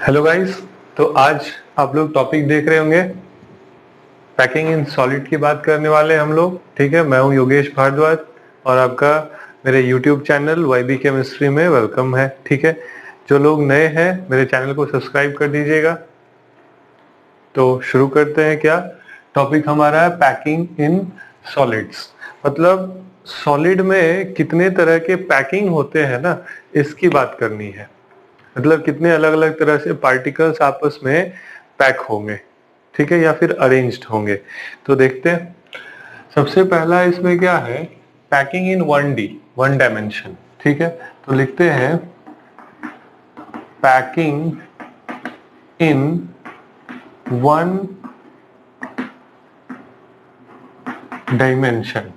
Hello guys. तो आज आप लोग टॉपिक देख रहे होंगे, पैकिंग इन सॉलिड की बात करने वाले हैं हम लोग। ठीक है, मैं हूं योगेश भारद्वाज और आपका मेरे यूट्यूब चैनल वाईबी केमिस्ट्री में वेलकम है। ठीक है, जो लोग नए हैं मेरे चैनल को सब्सक्राइब कर दीजिएगा। तो शुरू करते हैं। क्या टॉपिक हमारा है? Packing in solids. मतलब सॉलिड में कितने तरह के पैकिंग होते हैं ना, इसकी बात करनी है। मतलब कितने अलग अलग तरह से पार्टिकल्स आपस में पैक होंगे, ठीक है, या फिर अरेंज्ड होंगे। तो देखते हैं। सबसे पहला इसमें क्या है? Packing in 1D, one dimension. ठीक है, तो लिखते हैं पैकिंग इन 1 डायमेंशन।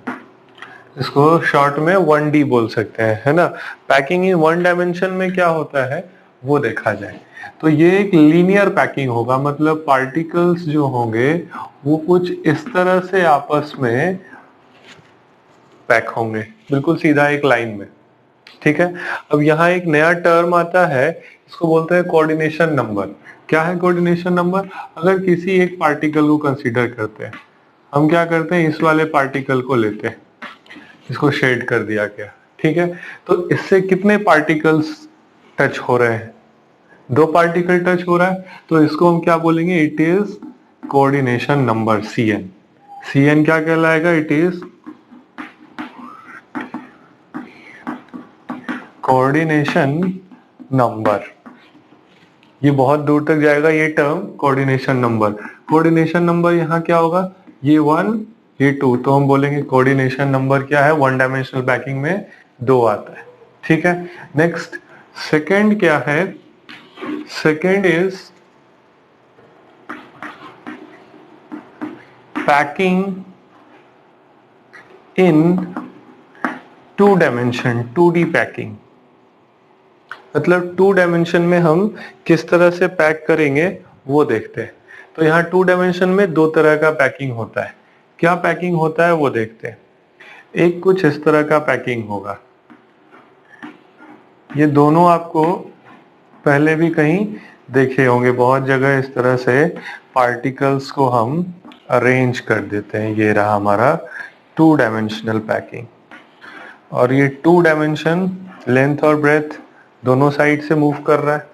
इसको शॉर्ट में 1D बोल सकते हैं, है ना। पैकिंग इन 1 डायमेंशन में क्या होता है वो देखा जाए तो ये एक लीनियर पैकिंग होगा। मतलब पार्टिकल्स जो होंगे वो कुछ इस तरह से आपस में पैक होंगे, बिल्कुल सीधा एक लाइन में। ठीक है, अब यहाँ एक नया टर्म आता है, इसको बोलते हैं कोऑर्डिनेशन नंबर। क्या है कोऑर्डिनेशन नंबर? अगर किसी एक पार्टिकल को कंसीडर करते हैं, हम क्या करते हैं, इस वाले पार्टिकल को लेते हैं, इसको शेड कर दिया गया। ठीक है, तो इससे कितने पार्टिकल्स टच हो रहे हैं? 2 पार्टिकल टच हो रहा है, तो इसको हम क्या बोलेंगे? It is coordination number, CN। CN क्या कहलाएगा? It is coordination number. ये बहुत दूर तक जाएगा ये term, coordination number. Coordination number यहाँ क्या होगा? ये 1, ये 2, तो हम बोलेंगे कोऑर्डिनेशन नंबर क्या है? 1 डायमेंशनल पैकिंग में 2 आता है। ठीक है, नेक्स्ट सेकंड क्या है? Second is packing in 2 dimension, 2D packing. मतलब 2 डायमेंशन में हम किस तरह से पैक करेंगे वो देखते हैं। तो यहाँ 2 डायमेंशन में 2 तरह का पैकिंग होता है। क्या पैकिंग होता है वो देखते हैं। एक कुछ इस तरह का पैकिंग होगा। ये दोनों आपको पहले भी कहीं देखे होंगे, बहुत जगह इस तरह से पार्टिकल्स को हम अरेंज कर देते हैं। ये रहा हमारा 2 डायमेंशनल पैकिंग। और ये 2 डायमेंशन लेंथ और ब्रेथ दोनों साइड से मूव कर रहा है।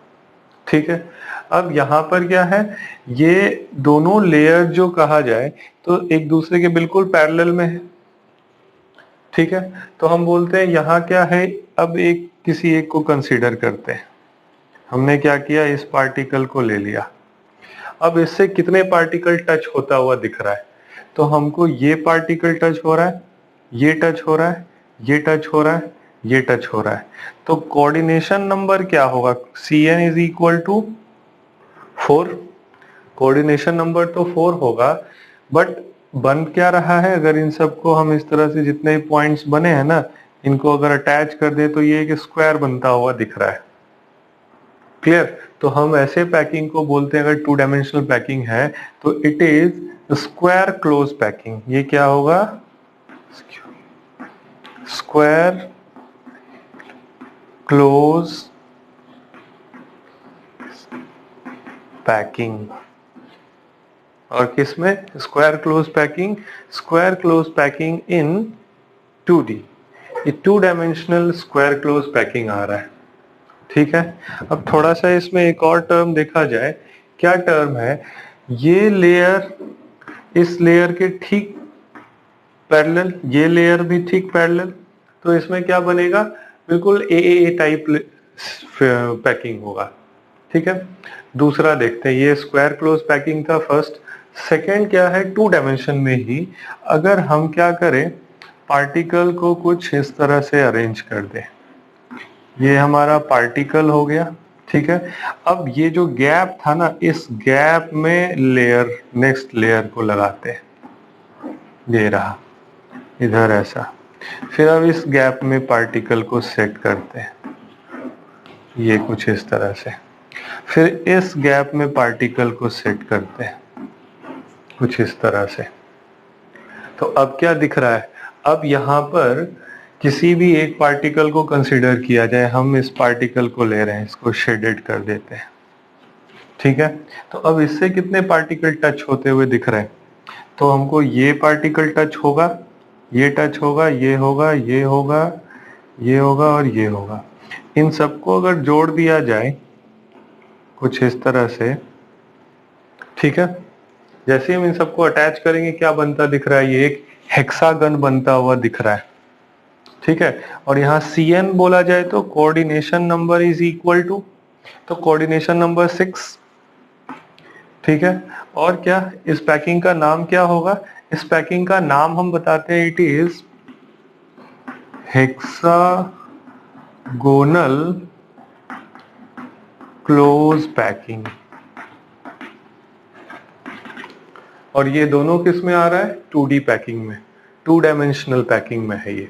ठीक है, अब यहाँ पर क्या है? ये दोनों लेयर जो कहा जाए तो एक दूसरे के बिल्कुल पैरेलल में है। ठीक है, तो हम बोलते हैं यहाँ क्या है? अब एक किसी एक को कंसीडर करते हैं। हमने क्या किया? इस पार्टिकल को ले लिया। अब इससे कितने पार्टिकल टच होता हुआ दिख रहा है? तो हमको ये पार्टिकल टच हो रहा है, ये टच हो रहा है, ये टच हो रहा है, ये टच हो रहा है। तो कोऑर्डिनेशन नंबर क्या होगा? CN is equal to 4। Coordination number तो 4 होगा, बट बन क्या रहा है? अगर इन सबको हम इस तरह से, जितने पॉइंट्स बने हैं ना, इनको अगर अटैच कर दे तो ये एक स्क्वायर बनता हुआ दिख रहा है। क्लियर? तो हम ऐसे पैकिंग को बोलते हैं, अगर 2 डायमेंशनल पैकिंग है तो it is square close packing. ये क्या होगा? Square close packing. और किसमें square close packing? Square close packing in 2D। ये 2 डायमेंशनल स्क्वायर क्लोज पैकिंग आ रहा है। ठीक है, अब थोड़ा सा इसमें एक और टर्म देखा जाए। क्या टर्म है? ये लेयर इस लेयर के ठीक पैरेलल, ये लेयर भी ठीक पैरेलल, तो इसमें क्या बनेगा? बिल्कुल ए टाइप पैकिंग होगा। ठीक है, दूसरा देखते हैं। ये स्क्वायर क्लोज पैकिंग था फर्स्ट। सेकेंड क्या है? 2 डायमेंशन में ही अगर हम क्या करें, पार्टिकल को कुछ इस तरह से अरेंज कर दें। ये हमारा पार्टिकल हो गया। ठीक है, अब ये जो गैप था ना, इस गैप में लेयर, नेक्स्ट लेयर को लगाते हैं। ये रहा इधर ऐसा। फिर अब इस गैप में पार्टिकल को सेट करते हैं, ये कुछ इस तरह से। फिर इस गैप में पार्टिकल को सेट करते हैं, कुछ इस तरह से। तो अब क्या दिख रहा है? अब यहाँ पर किसी भी एक पार्टिकल को कंसीडर किया जाए। हम इस पार्टिकल को ले रहे हैं, इसको शेडेड कर देते हैं। ठीक है, तो अब इससे कितने पार्टिकल टच होते हुए दिख रहे हैं? तो हमको ये पार्टिकल टच होगा, ये टच होगा, ये होगा, ये होगा, ये होगा और ये होगा। इन सबको अगर जोड़ दिया जाए कुछ इस तरह से, ठीक है, जैसे हम इन सबको अटैच करेंगे क्या बनता दिख रहा है? ये एक हेक्सागन बनता हुआ दिख रहा है, ठीक है। और यहाँ CN बोला जाए तो coordination number is equal to, तो कोऑर्डिनेशन नंबर 6, ठीक है। और क्या इस पैकिंग का नाम क्या होगा? इस पैकिंग का नाम हम बताते हैं, it is hexagonal close packing. और ये दोनों किस में आ रहा है? 2D पैकिंग में, 2 डायमेंशनल पैकिंग में है ये,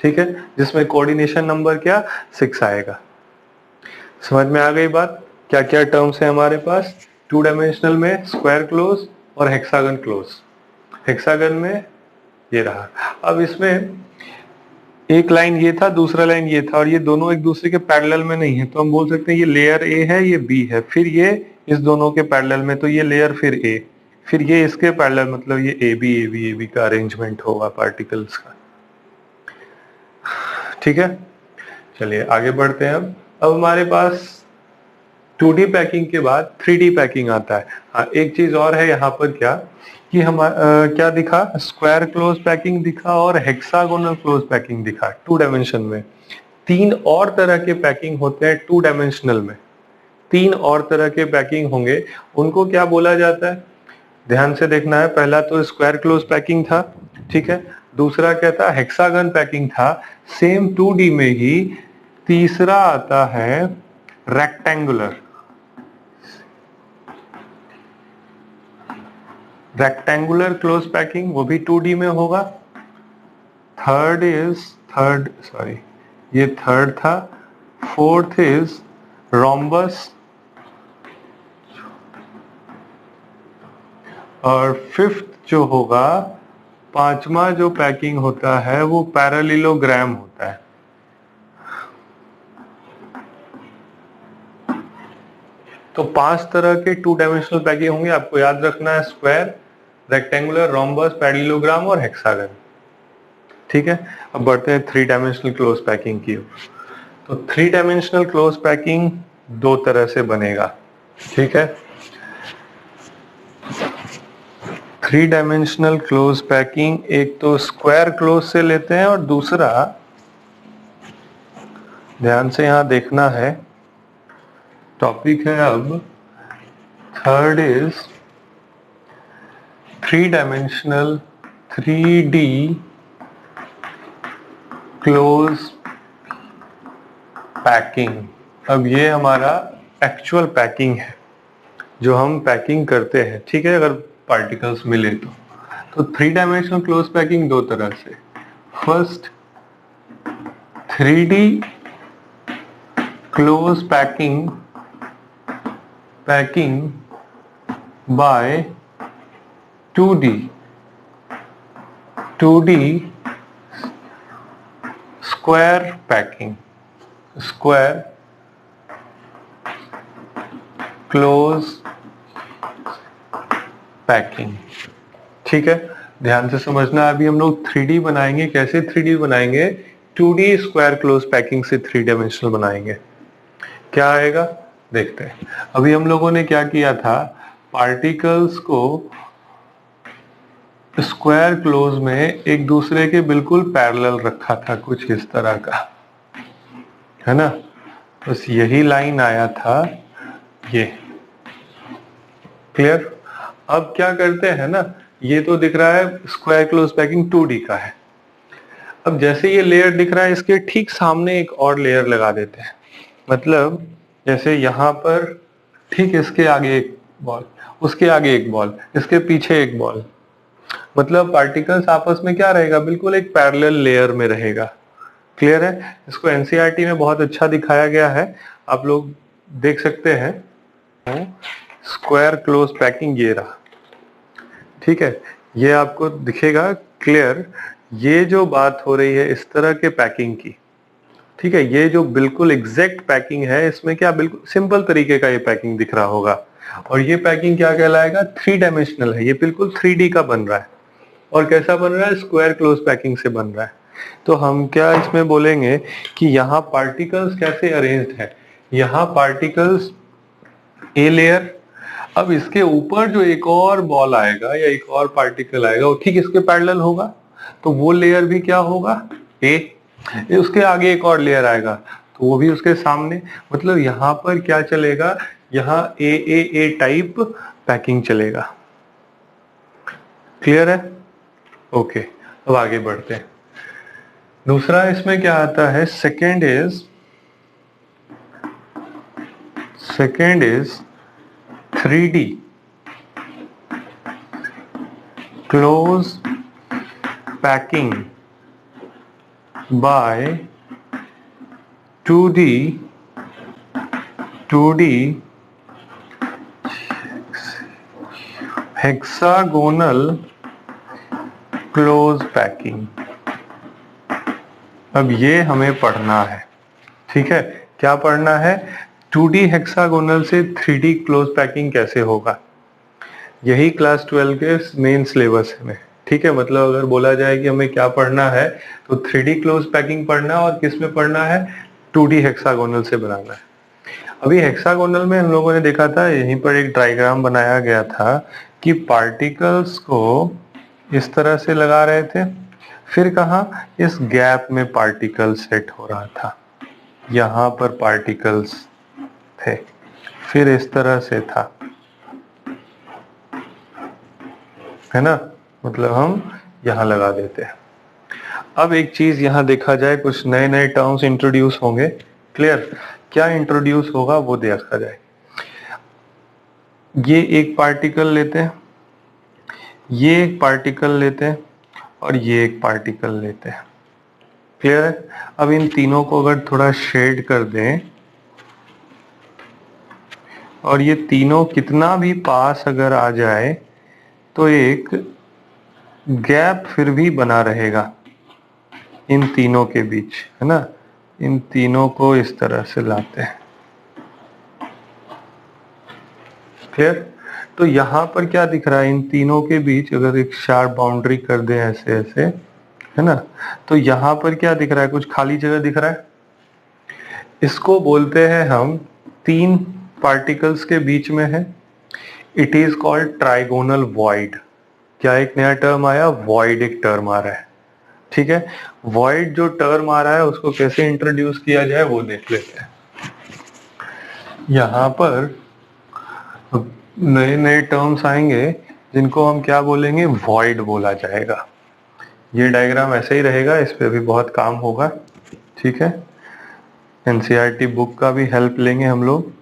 ठीक है, जिसमें कोऑर्डिनेशन नंबर क्या? 6 आएगा। समझ में आ गई बात? क्या क्या टर्म्स है हमारे पास 2 डायमेंशनल में? स्क्वायर क्लोज और हेक्सागन क्लोज। हेक्सागन में ये रहा। अब इसमें एक लाइन ये था, दूसरा लाइन ये था, और ये दोनों एक दूसरे के पैरेलल में नहीं है, तो हम बोल सकते हैं ये लेयर ए है, ये बी है, फिर ये इस दोनों के पैरेलल में, तो ये लेयर फिर ए, फिर ये इसके पैरेलल, मतलब ये A B A B A B का अरेंजमेंट होगा पार्टिकल्स का, ठीक है। चलिए आगे बढ़ते हैं। अब हमारे पास 2D पैकिंग के बाद 3D पैकिंग आता है। हाँ, एक चीज और है यहाँ पर, क्या कि हम क्या दिखा? स्क्वायर क्लोज पैकिंग दिखा और हेक्सागोनल क्लोज पैकिंग दिखा 2 डायमेंशन में। 3 और तरह के पैकिंग होते हैं 2 डायमेंशनल में, 3 और तरह के पैकिंग होंगे, उनको क्या बोला जाता है? ध्यान से देखना है। पहला तो स्क्वायर क्लोज पैकिंग था, ठीक है, दूसरा क्या था? हेक्सागन पैकिंग था, सेम 2D में ही। तीसरा आता है रेक्टेंगुलर, रेक्टेंगुलर क्लोज पैकिंग, वो भी 2D में होगा। ये थर्ड था। फोर्थ इज रोम्बस, और फिफ्थ जो होगा, पांचवा जो पैकिंग होता है वो पैरेललोग्राम होता है। तो 5 तरह के 2 डायमेंशनल पैकिंग होंगे, आपको याद रखना है, स्क्वायर, रेक्टेंगुलर, रोम्बस, पैरेललोग्राम और हेक्सागन, ठीक है। अब बढ़ते हैं 3 डायमेंशनल क्लोज पैकिंग की। तो 3 डायमेंशनल क्लोज पैकिंग 2 तरह से बनेगा, ठीक है। 3 डायमेंशनल क्लोज पैकिंग एक तो स्क्वायर क्लोज से लेते हैं, और दूसरा ध्यान से यहां देखना है, टॉपिक है अब, third is 3 dimensional 3D close packing. अब ये हमारा एक्चुअल पैकिंग है जो हम पैकिंग करते हैं, ठीक है, अगर पार्टिकल्स मिले तो 3 डायमेंशनल क्लोज पैकिंग 2 तरह से। First 3D close packing by 2D square packing, square close packing, ठीक है। ध्यान से समझना, अभी हम लोग 3D बनाएंगे। कैसे 3D बनाएंगे? 2D स्क्वायर क्लोज पैकिंग से 3 डायमेंशनल बनाएंगे। क्या आएगा देखते हैं। अभी हम लोगों ने क्या किया था, पार्टिकल्स को स्क्वायर क्लोज में एक दूसरे के बिल्कुल पैरेलल रखा था, कुछ इस तरह का, है ना। बस यही लाइन आया था, ये क्लियर। अब क्या करते हैं ना, ये तो दिख रहा है स्क्वायर क्लोज पैकिंग 2D का है। अब जैसे ये लेयर दिख रहा है, इसके ठीक सामने एक और लेयर लगा देते हैं। मतलब जैसे यहाँ पर ठीक इसके आगे एक बॉल, उसके आगे एक बॉल, इसके पीछे एक बॉल, मतलब पार्टिकल्स आपस में क्या रहेगा? बिल्कुल एक पैरेलल लेयर में रहेगा। क्लियर है? इसको एनसीईआरटी में बहुत अच्छा दिखाया गया है, आप लोग देख सकते हैं। स्क्वायर क्लोज पैकिंग ये रहा, ठीक है, ये आपको दिखेगा क्लियर। ये जो बात हो रही है इस तरह के पैकिंग की, ठीक है, ये जो बिल्कुल एग्जैक्ट पैकिंग है, इसमें क्या बिल्कुल सिंपल तरीके का ये पैकिंग दिख रहा होगा। और ये पैकिंग क्या कहलाएगा, 3 डायमेंशनल है, ये बिल्कुल 3D का बन रहा है। और कैसा बन रहा है, स्क्वायर क्लोज पैकिंग से बन रहा है। तो हम क्या इसमें बोलेंगे कि यहाँ पार्टिकल्स कैसे अरेंज्ड है, यहाँ पार्टिकल्स ए लेयर, अब इसके ऊपर जो एक और बॉल आएगा या एक और पार्टिकल आएगा वो ठीक इसके पैरेलल होगा, तो वो लेयर भी क्या होगा, ए। उसके आगे एक और लेयर आएगा तो वो भी उसके सामने, मतलब यहाँ पर क्या चलेगा, यहाँ ए टाइप पैकिंग चलेगा। क्लियर है? ओके, अब आगे बढ़ते हैं। दूसरा इसमें क्या आता है, second is 3D close packing by 2D hexagonal close packing। अब ये हमें पढ़ना है, ठीक है, क्या पढ़ना है, 2D हेक्सागोनल से 3D क्लोज पैकिंग कैसे होगा, यही क्लास 12 के मेन सिलेबस में, ठीक है। मतलब अगर बोला जाए कि हमें क्या पढ़ना है तो 3D क्लोज पैकिंग पढ़ना है, और किस में पढ़ना है, 2D हेक्सागोनल से बनाना है। अभी हेक्सागोनल में हम लोगों ने देखा था, यहीं पर एक डायग्राम बनाया गया था कि पार्टिकल्स को इस तरह से लगा रहे थे, फिर कहा इस गैप में पार्टिकल सेट हो रहा था, यहाँ पर पार्टिकल्स थे, फिर इस तरह से था, है ना, मतलब हम यहाँ लगा देते हैं। अब एक चीज यहाँ देखा जाए, कुछ नए नए टर्म्स इंट्रोड्यूस होंगे। क्लियर? क्या इंट्रोड्यूस होगा वो देखा जाए। ये एक पार्टिकल लेते हैं, ये एक पार्टिकल लेते हैं, और ये एक पार्टिकल लेते हैं। क्लियर है? अब इन तीनों को अगर थोड़ा शेड कर दें, और ये तीनों कितना भी पास अगर आ जाए तो एक गैप फिर भी बना रहेगा इन तीनों के बीच, है ना। इन तीनों को इस तरह से लाते हैं। क्लियर? तो यहाँ पर क्या दिख रहा है, इन तीनों के बीच अगर एक शार्प बाउंड्री कर दे ऐसे ऐसे, है ना, तो यहाँ पर क्या दिख रहा है, कुछ खाली जगह दिख रहा है। इसको बोलते हैं हम, तीन पार्टिकल्स के बीच में है, it is called trigonal void. क्या एक नया टर्म आया, वॉइड एक टर्म आ रहा है, ठीक है। वॉइड जो टर्म आ रहा है उसको कैसे इंट्रोड्यूस किया जाए वो देख लेते हैं। यहाँ पर नए नए टर्म्स आएंगे जिनको हम क्या बोलेंगे, वॉइड बोला जाएगा। ये डायग्राम ऐसे ही रहेगा, इस पे भी बहुत काम होगा, ठीक है। एनसीईआरटी बुक का भी हेल्प लेंगे हम लोग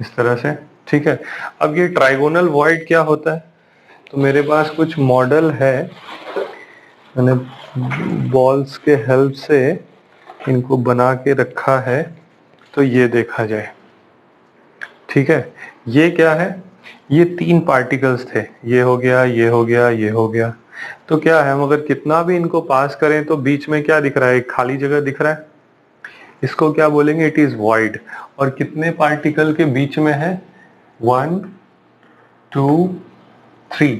इस तरह से, ठीक है। अब ये ट्राइगोनल वॉइड क्या होता है, तो मेरे पास कुछ मॉडल है, मैंने बॉल्स के हेल्प से इनको बना के रखा है, तो ये देखा जाए, ठीक है। ये क्या है, ये तीन पार्टिकल्स थे, ये हो गया, ये हो गया, ये हो गया। तो क्या है, हम अगर कितना भी इनको पास करें तो बीच में क्या दिख रहा है, एक खाली जगह दिख रहा है, इसको क्या बोलेंगे, इट इज वॉइड। और कितने पार्टिकल के बीच में है, 1 2 3।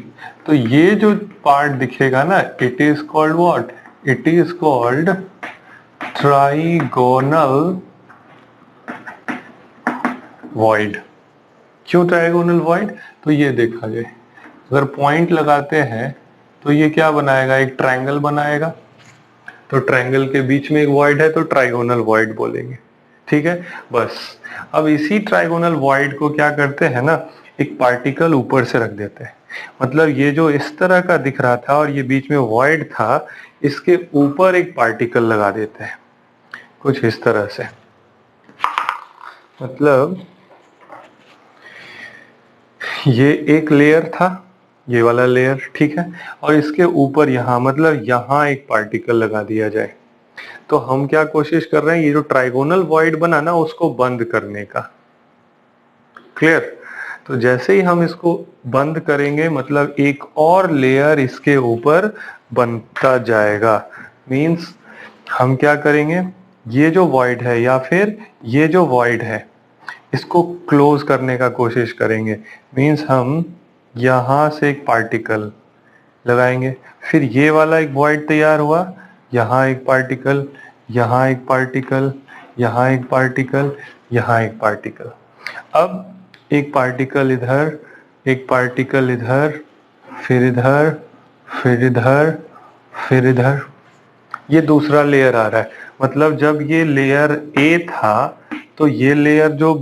तो ये जो पार्ट दिखेगा ना, it is called what, it is called trigonal void. क्यों ट्राइगोनल वॉइड, तो ये देखा जाए, अगर पॉइंट लगाते हैं तो ये क्या बनाएगा, एक ट्रायंगल बनाएगा, तो ट्रायंगल के बीच में एक वॉइड है तो ट्राइगोनल वॉइड बोलेंगे, ठीक है। बस अब इसी ट्राइगोनल वॉइड को क्या करते हैं ना, एक पार्टिकल ऊपर से रख देते हैं। मतलब ये जो इस तरह का दिख रहा था और ये बीच में वॉइड था, इसके ऊपर एक पार्टिकल लगा देते हैं कुछ इस तरह से। मतलब ये एक लेयर था, ये वाला लेयर, ठीक है, और इसके ऊपर यहाँ, मतलब यहाँ एक पार्टिकल लगा दिया जाए। तो हम क्या कोशिश कर रहे हैं, ये जो ट्राइगोनल वॉइड बना ना उसको बंद करने का। क्लियर? तो जैसे ही हम इसको बंद करेंगे, मतलब एक और लेयर इसके ऊपर बनता जाएगा। मींस हम क्या करेंगे, ये जो वॉइड है या फिर ये जो वॉइड है, इसको क्लोज करने का कोशिश करेंगे। मीन्स हम यहाँ से एक पार्टिकल लगाएंगे, फिर ये वाला एक वॉइड तैयार हुआ, यहाँ एक पार्टिकल, यहाँ एक पार्टिकल, यहाँ एक पार्टिकल, यहाँ एक पार्टिकल। अब एक पार्टिकल इधर, एक पार्टिकल इधर, फिर इधर, फिर इधर, फिर इधर। ये दूसरा लेयर आ रहा है। मतलब जब ये लेयर ए था तो ये लेयर जो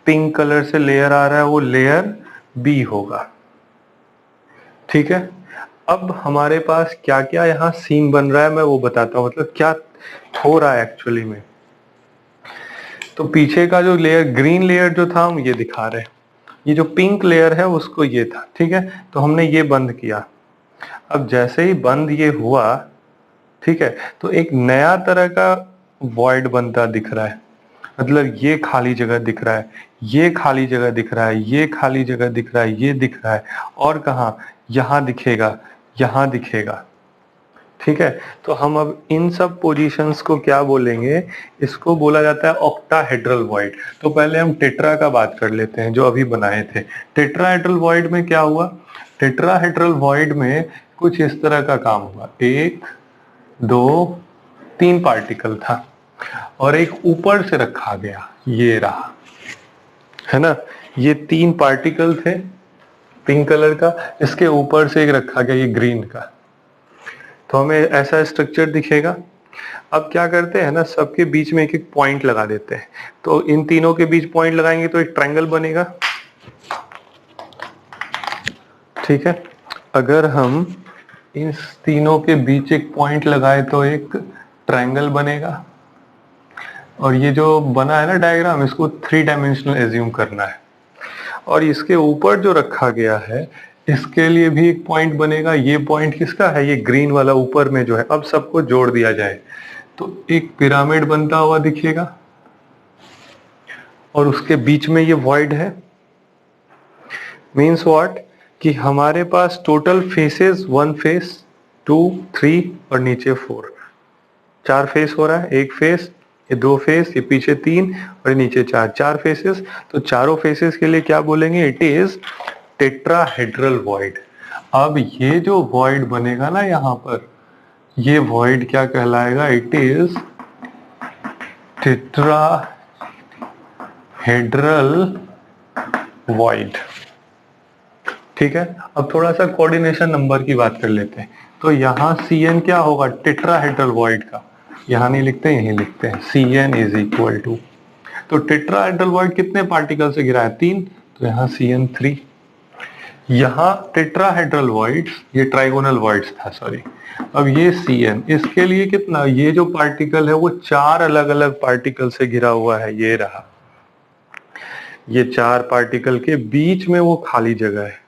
पिंक कलर से लेयर आ रहा है वो लेयर बी होगा। ठीक है, अब हमारे पास क्या क्या यहाँ सीन बन रहा है मैं वो बताता हूँ, मतलब क्या हो रहा है एक्चुअली में। तो पीछे का जो लेयर, ग्रीन लेयर जो था हम ये दिखा रहे हैं, ये जो पिंक लेयर है उसको ये था। ठीक है, तो हमने ये बंद किया। अब जैसे ही बंद ये हुआ, ठीक है, तो एक नया तरह का वॉइड बनता दिख रहा है। मतलब ये खाली जगह दिख रहा है, ये खाली जगह दिख रहा है, ये खाली जगह दिख रहा है, ये दिख रहा है, और कहा यहां दिखेगा, यहां दिखेगा। ठीक है, तो हम अब इन सब पोजीशंस को क्या बोलेंगे, इसको बोला जाता है ऑक्टाहेड्रल वॉइड। तो पहले हम टेट्रा का बात कर लेते हैं जो अभी बनाए थे। टेट्राहेड्रल वॉइड में क्या हुआ, टेट्राहेड्रल वॉइड में कुछ इस तरह का काम हुआ। एक, दो, तीन पार्टिकल था और एक ऊपर से रखा गया, ये रहा, है ना। ये तीन पार्टिकल थे पिंक कलर का, इसके ऊपर से एक रखा गया ये ग्रीन का, तो हमें ऐसा स्ट्रक्चर दिखेगा। अब क्या करते हैं ना, सबके बीच में एक एक पॉइंट लगा देते हैं। तो इन तीनों के बीच पॉइंट लगाएंगे तो एक ट्रायंगल बनेगा। ठीक है, अगर हम इन तीनों के बीच एक पॉइंट लगाए तो एक ट्रायंगल बनेगा। और ये जो बना है ना डायग्राम, इसको 3 डायमेंशनल एज्यूम करना है। और इसके ऊपर जो रखा गया है इसके लिए भी एक पॉइंट बनेगा। ये पॉइंट किसका है, ये ग्रीन वाला ऊपर में जो है। अब सबको जोड़ दिया जाए तो एक पिरामिड बनता हुआ दिखेगा और उसके बीच में ये वॉइड है। मीन्स व्हाट, कि हमारे पास टोटल फेसेस 1 फेस, 2, 3 और नीचे 4, 4 फेस हो रहा है। एक फेस, ये 2 फेस, ये पीछे 3 और नीचे 4, 4 फेसेस। तो चारों फेसेस के लिए क्या बोलेंगे, इट इज टेट्राहेड्रल वॉइड। अब ये जो वॉइड बनेगा ना यहाँ पर, ये वॉइड क्या कहलाएगा, इट इज टेट्राहेड्रल वॉइड। ठीक है, अब थोड़ा सा कोऑर्डिनेशन नंबर की बात कर लेते हैं। तो यहाँ Cn क्या होगा टेट्राहेड्रल वॉइड का, यहाँ नहीं लिखते यहीं लिखते हैं, Cn इज इक्वल टू, तो टेट्राहेड्रल वॉइड कितने पार्टिकल से घिरा है, 3, तो यहाँ Cn 3। यहाँ टेट्राहेड्रल वॉइड्स, ये ट्राइगोनल वॉइड्स था सॉरी। अब ये Cn, इसके लिए कितना, ये जो पार्टिकल है वो 4 अलग अलग पार्टिकल से घिरा हुआ है, ये रहा। ये 4 पार्टिकल के बीच में वो खाली जगह है।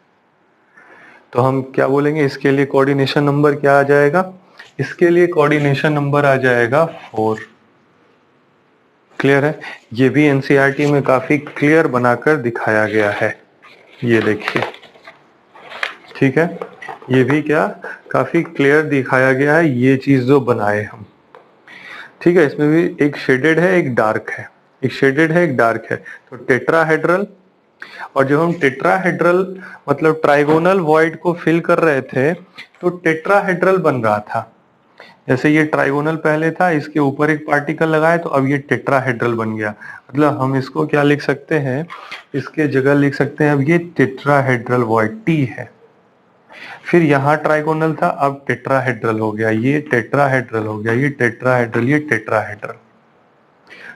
तो हम क्या बोलेंगे, इसके लिए कोऑर्डिनेशन नंबर क्या आ जाएगा, इसके लिए कोऑर्डिनेशन नंबर आ जाएगा 4। क्लियर है, ये भी एनसीईआरटी में काफी क्लियर बनाकर दिखाया गया है, ये देखिए। ठीक है, ये भी क्या काफी क्लियर दिखाया गया है, ये चीज जो बनाए हम। ठीक है, इसमें भी एक शेडेड है एक डार्क है, एक शेडेड है एक डार्क है। तो टेट्राहेड्रल, और जब हम टेट्राहेड्रल मतलब ट्राइगोनल वॉइड को फिल कर रहे थे तो टेट्राहेड्रल बन रहा था। जैसे ये ट्राइगोनल पहले था, इसके ऊपर एक पार्टिकल लगाए तो अब ये टेट्राहेड्रल बन गया। मतलब हम इसको क्या लिख सकते हैं, इसके जगह लिख सकते हैं अब ये टेट्राहेड्रल वॉइड टी है। फिर यहाँ ट्राइगोनल था, अब टेट्राहेड्रल हो गया, ये टेट्राहेड्रल हो गया, ये टेट्राहेड्रल, ये टेट्राहेड्रल।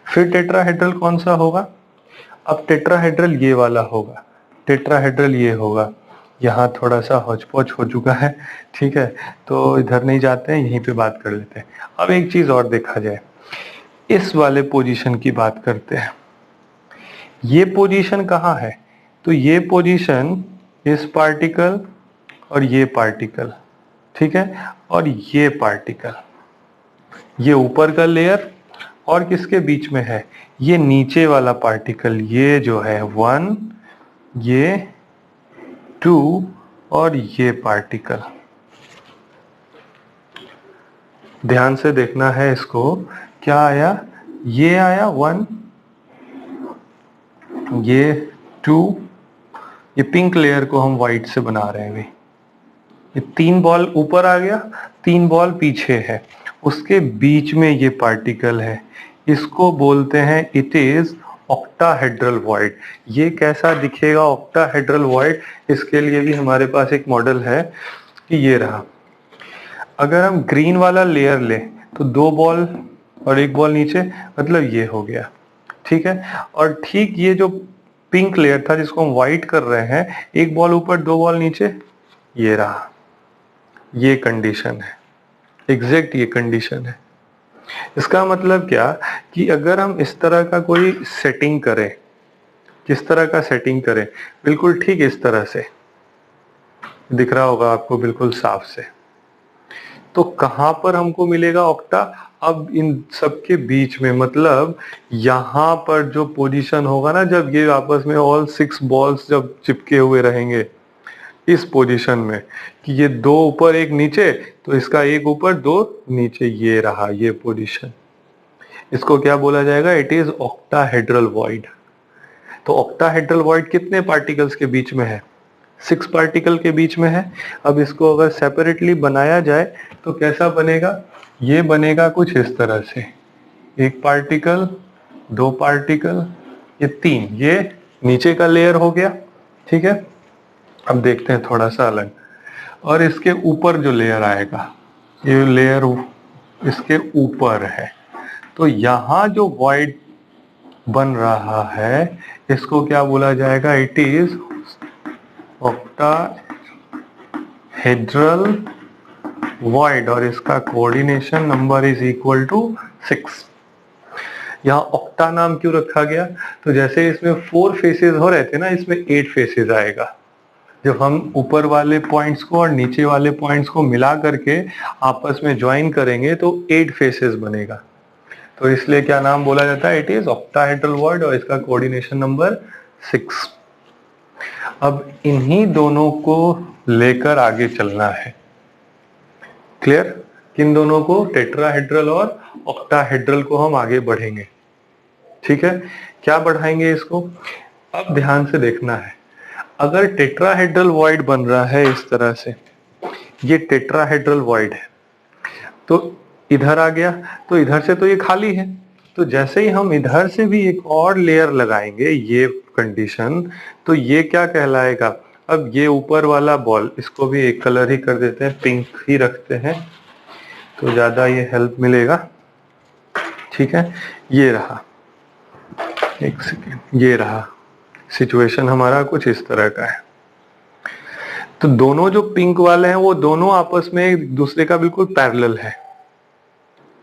फिर टेट्राहेड्रल कौन सा होगा, अब टेट्राहेड्रल ये वाला होगा, टेट्राहेड्रल ये होगा। यहाँ थोड़ा सा हौच-पौच हो चुका है, ठीक है, तो इधर नहीं जाते हैं, यहीं पे बात कर लेते हैं। अब एक चीज और देखा जाए, इस वाले पोजीशन की बात करते हैं। ये पोजीशन कहाँ है, तो ये पोजीशन इस पार्टिकल और ये पार्टिकल, ठीक है, और ये पार्टिकल, ये ऊपर का लेयर और किसके बीच में है, ये नीचे वाला पार्टिकल, ये जो है 1, ये 2 और ये पार्टिकल। ध्यान से देखना है इसको, क्या आया, ये आया 1, ये टू, ये पिंक लेयर को हम व्हाइट से बना रहे हैं। ये 3 बॉल ऊपर आ गया, 3 बॉल पीछे है, उसके बीच में ये पार्टिकल है, इसको बोलते हैं इट इज ऑक्टाहेड्रल वॉइड। ये कैसा दिखेगा ऑक्टाहेड्रल वॉइड, इसके लिए भी हमारे पास एक मॉडल है कि ये रहा। अगर हम ग्रीन वाला लेयर लें तो 2 बॉल और 1 बॉल नीचे, मतलब ये हो गया, ठीक है। और ठीक ये जो पिंक लेयर था जिसको हम व्हाइट कर रहे हैं, 1 बॉल ऊपर 2 बॉल नीचे, ये रहा। ये कंडीशन है, एग्जैक्ट ये कंडीशन है। इसका मतलब क्या कि अगर हम इस तरह का कोई सेटिंग करें, किस तरह का सेटिंग करें, बिल्कुल ठीक इस तरह से दिख रहा होगा आपको बिल्कुल साफ से, तो कहां पर हमको मिलेगा ऑक्टा? अब इन सबके बीच में, मतलब यहां पर जो पोजीशन होगा ना, जब ये आपस में ऑल 6 बॉल्स जब चिपके हुए रहेंगे इस पोजीशन में, कि ये 2 ऊपर 1 नीचे, तो इसका 1 ऊपर 2 नीचे, ये रहा ये पोजीशन। इसको क्या बोला जाएगा? It is octahedral void. तो ऑक्टाहेड्रल वॉइड कितने पार्टिकल्स के बीच में है? 6 पार्टिकल के बीच में है। अब इसको अगर सेपरेटली बनाया जाए तो कैसा बनेगा? ये बनेगा कुछ इस तरह से, 1 पार्टिकल, 2 पार्टिकल, ये 3, ये नीचे का लेयर हो गया, ठीक है। अब देखते हैं थोड़ा सा अलग, और इसके ऊपर जो लेयर आएगा, ये लेयर इसके ऊपर है, तो यहां जो वॉइड बन रहा है इसको क्या बोला जाएगा? इट इज ऑक्टाहेड्रल वॉइड, और इसका coordination number is equal to 6। यहाँ ऑक्टा नाम क्यों रखा गया? तो जैसे इसमें 4 फेसेस हो रहे थे ना, इसमें 8 फेसेस आएगा। जब हम ऊपर वाले पॉइंट्स को और नीचे वाले पॉइंट्स को मिला करके आपस में ज्वाइन करेंगे तो 8 फेसेस बनेगा, तो इसलिए क्या नाम बोला जाता है? इट इज ऑक्टाहेड्रल वॉइड, और इसका कोऑर्डिनेशन नंबर 6। अब इन्हीं दोनों को लेकर आगे चलना है। क्लियर? किन दोनों को? टेट्राहेड्रल और ऑक्टाहेड्रल को हम आगे बढ़ेंगे, ठीक है। क्या बढ़ाएंगे इसको? अब ध्यान से देखना है। अगर टेट्राहेड्रल वॉइड बन रहा है इस तरह से, ये टेट्राहेड्रल वॉइड है, तो इधर आ गया, तो इधर से तो ये खाली है, तो जैसे ही हम इधर से भी एक और लेयर लगाएंगे, ये कंडीशन, तो ये क्या कहलाएगा? अब ये ऊपर वाला बॉल, इसको भी एक कलर ही कर देते हैं, पिंक ही रखते हैं तो ज्यादा ये हेल्प मिलेगा, ठीक है। ये रहा, एक सेकेंड, ये रहा, सिचुएशन हमारा कुछ इस तरह का है। तो दोनों जो पिंक वाले हैं वो दोनों आपस में एक दूसरे का बिल्कुल पैरेलल है,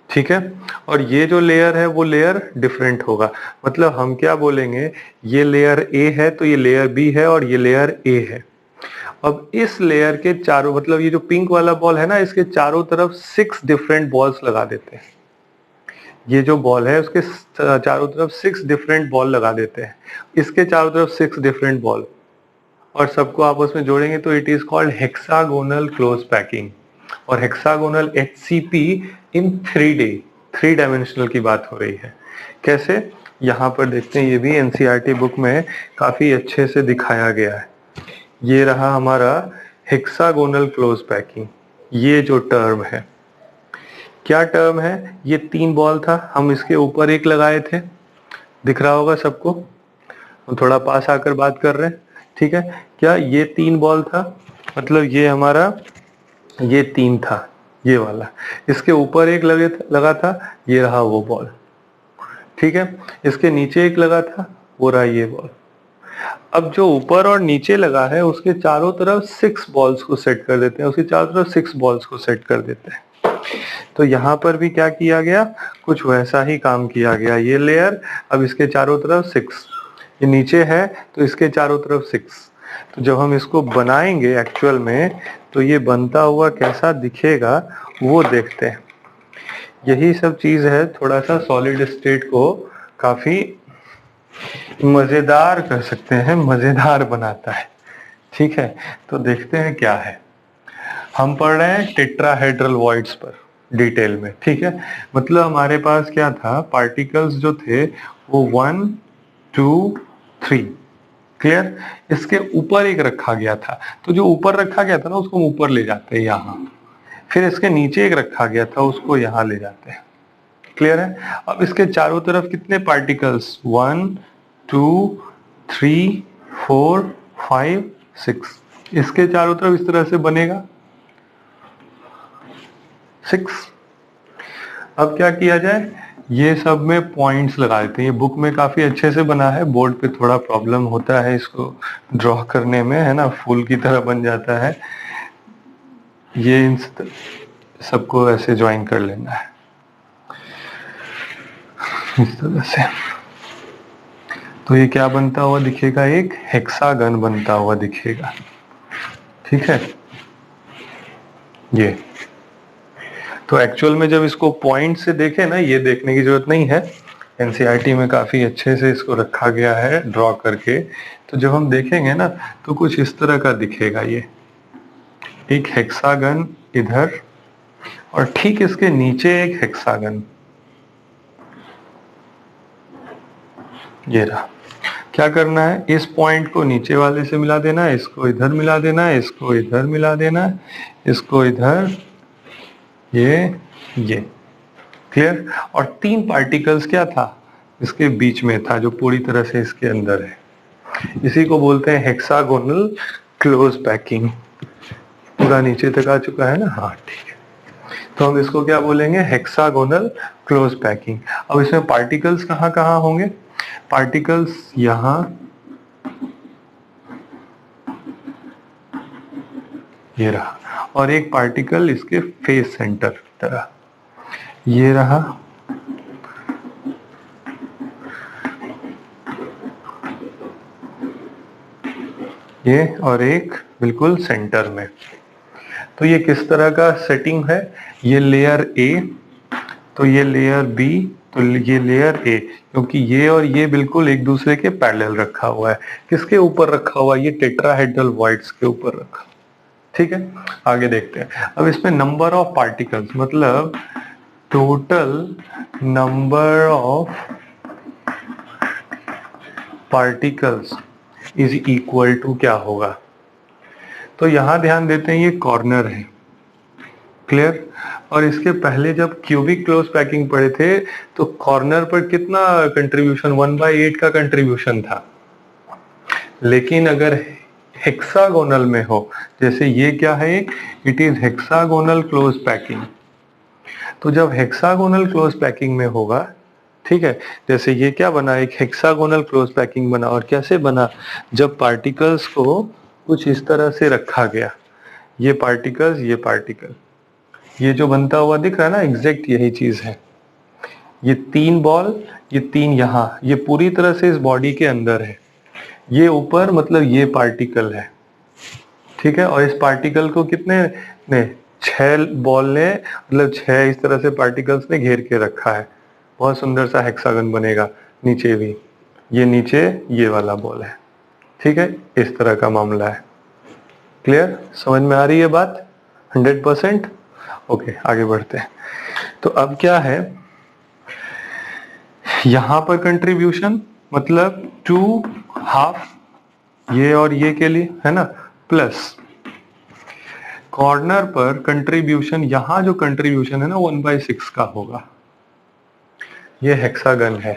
ठीक है। और ये जो लेयर है वो लेयर डिफरेंट होगा, मतलब हम क्या बोलेंगे, ये लेयर ए है तो ये लेयर बी है और ये लेयर ए है। अब इस लेयर के चारों, मतलब ये जो पिंक वाला बॉल है ना, इसके चारों तरफ 6 डिफरेंट बॉल्स लगा देते हैं। ये जो बॉल है उसके चारों तरफ 6 डिफरेंट बॉल लगा देते हैं, इसके चारों तरफ 6 डिफरेंट बॉल, और सबको आपस में जोड़ेंगे तो it is called hexagonal close packing, और हेक्सागोनल HCP इन 3 डायमेंशनल की बात हो रही है। कैसे? यहाँ पर देखते हैं, ये भी NCERT बुक में काफी अच्छे से दिखाया गया है। ये रहा हमारा हेक्सागोनल क्लोज पैकिंग, ये जो टर्म है, क्या टर्म है? ये 3 बॉल था, हम इसके ऊपर एक लगाए थे, दिख रहा होगा सबको, हम थोड़ा पास आकर बात कर रहे हैं, ठीक है। क्या ये 3 बॉल था, मतलब ये हमारा, ये 3 था, ये वाला, इसके ऊपर एक लगा था, ये रहा वो बॉल, ठीक है। इसके नीचे एक लगा था, वो रहा ये बॉल। अब जो ऊपर और नीचे लगा है उसके चारों तरफ 6 बॉल्स को सेट कर देते हैं, उसके चारों तरफ 6 बॉल्स को सेट कर देते हैं। तो यहाँ पर भी क्या किया गया? कुछ वैसा ही काम किया गया। ये लेयर, अब इसके चारों तरफ 6, ये नीचे है तो इसके चारों तरफ 6। तो जब हम इसको बनाएंगे एक्चुअल में, तो ये बनता हुआ कैसा दिखेगा वो देखते हैं। यही सब चीज है, थोड़ा सा सॉलिड स्टेट को काफी मजेदार कर सकते हैं, मजेदार बनाता है, ठीक है। तो देखते हैं क्या है। हम पढ़ रहे हैं टेट्राहेड्रल वॉइड्स पर डिटेल में, ठीक है। मतलब हमारे पास क्या था, पार्टिकल्स जो थे वो 1, 2, 3। क्लियर। इसके ऊपर एक रखा गया था, तो जो ऊपर रखा गया था ना उसको हम ऊपर ले जाते हैं यहाँ, फिर इसके नीचे एक रखा गया था उसको यहाँ ले जाते हैं। क्लियर है। अब इसके चारों तरफ कितने पार्टिकल्स, 1 2 3 4 5 6, इसके चारों तरफ इस तरह से बनेगा 6। अब क्या किया जाए, ये सब में पॉइंट्स लगा देते हैं। ये बुक में काफी अच्छे से बना है, बोर्ड पे थोड़ा प्रॉब्लम होता है इसको ड्रॉ करने में, है ना, फूल की तरह बन जाता है। ये इन सबको ऐसे ज्वाइन कर लेना है इस तरह से। तो ये क्या बनता हुआ दिखेगा, एक हेक्सागन बनता हुआ दिखेगा। ठीक है। ये तो एक्चुअल में जब इसको पॉइंट से देखे ना, ये देखने की जरूरत नहीं है, एनसीईआरटी में काफी अच्छे से इसको रखा गया है ड्रॉ करके। तो जब हम देखेंगे ना तो कुछ इस तरह का दिखेगा, ये एक हेक्सागन इधर और ठीक इसके नीचे एक हेक्सागन, ये रहा। क्या करना है, इस पॉइंट को नीचे वाले से मिला देना है, इसको इधर मिला देना है, इसको इधर मिला देना है, इसको इधर, ये क्लियर। और 3 पार्टिकल्स क्या था इसके बीच में था जो पूरी तरह से इसके अंदर है, इसी को बोलते हैं हेक्सागोनल क्लोज पैकिंग। पूरा नीचे तक आ चुका है ना, हाँ ठीक है। तो हम इसको क्या बोलेंगे, हेक्सागोनल क्लोज पैकिंग। अब इसमें पार्टिकल्स कहाँ कहाँ होंगे, पार्टिकल्स यहां, ये रहा, और एक पार्टिकल इसके फेस सेंटर की तरह, ये रहा, ये, और एक बिल्कुल सेंटर में। तो ये किस तरह का सेटिंग है, ये लेयर ए, तो ये लेयर बी, तो ये लेयर ए, क्योंकि ये और ये बिल्कुल एक दूसरे के पैरेलल रखा हुआ है। किसके ऊपर रखा हुआ है, ये टेट्राहेड्रल वॉइड्स के ऊपर रखा। ठीक है, आगे देखते हैं। अब इसमें नंबर ऑफ पार्टिकल्स, मतलब total number of particles is equal to क्या होगा। तो यहां ध्यान देते हैं, ये कॉर्नर है, क्लियर। और इसके पहले जब क्यूबिक क्लोज पैकिंग पढ़े थे तो कॉर्नर पर कितना कंट्रीब्यूशन, 1/8 का कंट्रीब्यूशन था। लेकिन अगर हेक्सागोनल में हो, जैसे ये क्या है, it is hexagonal close packing. तो जब हेक्सागोनल क्लोज पैकिंग में होगा, ठीक है, जैसे ये क्या बना, एक हेक्सागोनल क्लोज पैकिंग बना। और कैसे बना, जब पार्टिकल्स को कुछ इस तरह से रखा गया, ये पार्टिकल्स, ये पार्टिकल, ये जो बनता हुआ दिख रहा है ना, एग्जैक्ट यही चीज है। ये 3 बॉल, ये 3 यहाँ, ये पूरी तरह से इस बॉडी के अंदर है। ये ऊपर मतलब ये पार्टिकल है, ठीक है। और इस पार्टिकल को कितने ने, 6 बॉल ने, मतलब 6 इस तरह से पार्टिकल्स ने घेर के रखा है। बहुत सुंदर सा हेक्सागन बनेगा। नीचे भी, ये नीचे ये वाला बॉल है, ठीक है। इस तरह का मामला है। क्लियर, समझ में आ रही है बात 100%। ओके, आगे बढ़ते हैं। तो अब क्या है, यहां पर कंट्रीब्यूशन मतलब 2/2, ये और ये के लिए है ना, प्लस कॉर्नर पर कंट्रीब्यूशन, यहां जो कंट्रीब्यूशन है ना 1/6 का होगा। ये हेक्सागन है,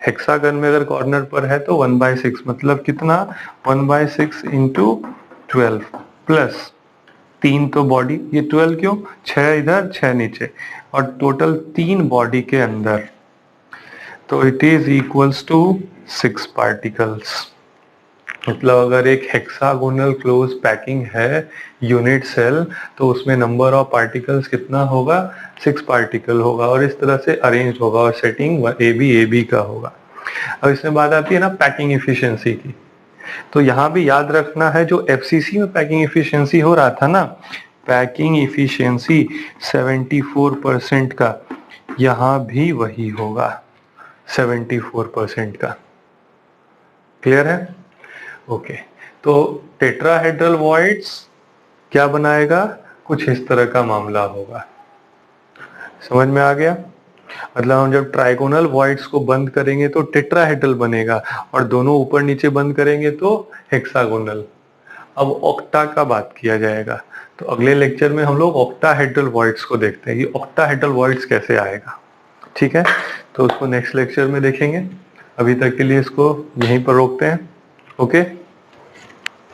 हेक्सागन में अगर कॉर्नर पर है तो 1/6 मतलब कितना, 1/6 इंटू 12 प्लस 3 तो बॉडी, ये 12 क्यों, 6 इधर 6 नीचे, और टोटल 3 बॉडी के अंदर, तो it is equals to 6 particles. मतलब अगर एक हेक्सागोनल क्लोज पैकिंग है यूनिट सेल, तो उसमें नंबर ऑफ पार्टिकल्स कितना होगा, 6 पार्टिकल होगा, और इस तरह से अरेंज होगा, और सेटिंग ए बी का होगा। अब इसमें बात आती है ना पैकिंग इफिशिएंसी की, तो यहां भी याद रखना है, जो एफसीसी में पैकिंग इफिशिएंसी हो रहा था ना, पैकिंग इफिशिएंसी 74% का, यहां भी वही होगा 74% का। क्लियर है, ओके। तो टेट्राहेड्रल वॉइड्स क्या बनाएगा, कुछ इस तरह का मामला होगा। समझ में आ गया। मतलब हम जब ट्राइगोनल वॉइड्स को बंद करेंगे तो टेट्राहेड्रल बनेगा, और दोनों ऊपर नीचे बंद करेंगे तो हेक्सागोनल। अब ऑक्टा का बात किया जाएगा, तो अगले लेक्चर में हम लोग ऑक्टाहेड्रल वॉइड्स को देखते हैं कि ऑक्टाहेड्रल वॉइड्स कैसे आएगा। ठीक है, तो उसको नेक्स्ट लेक्चर में देखेंगे। अभी तक के लिए इसको यहीं पर रोकते हैं। ओके।